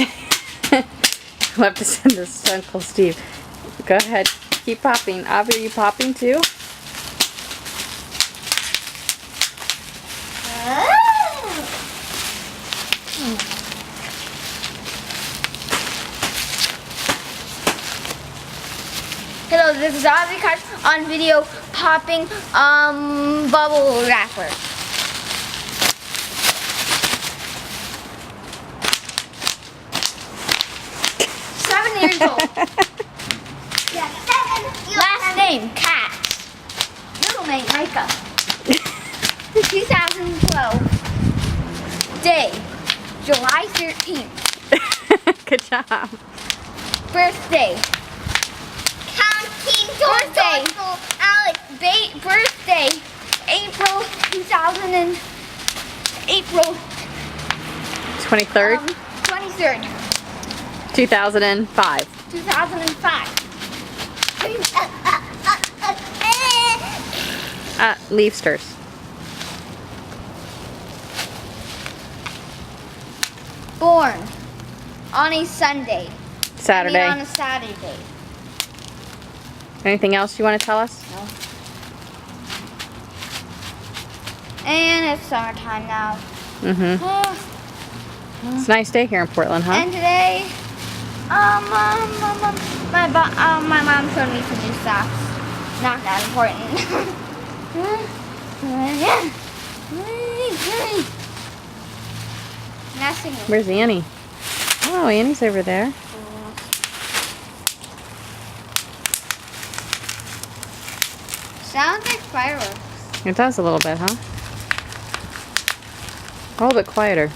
We'll have to send this to Uncle Steve. Go ahead. Keep popping. Avi, are you popping too? Hello, this is Ozzy Card on video popping bubble wrapper. Years old. Yeah, 7 years Last name, Katz. Middle name, Micah. 2012. Day, July 13th. Good job. Birthday, Counting Birthday. Alex. Birthday, April 23rd, 23rd, 2005. 2005. Leafsters. Born on a Sunday. Saturday. I mean on a Saturday. Anything else you want to tell us? No. And it's summertime now. Mm-hmm. It's a nice day here in Portland, huh? And today, my mom showed me some new socks. Not that important. Nothing. Where's Annie? Oh, Annie's over there. Sounds like fireworks. It does a little bit, huh? A little bit quieter.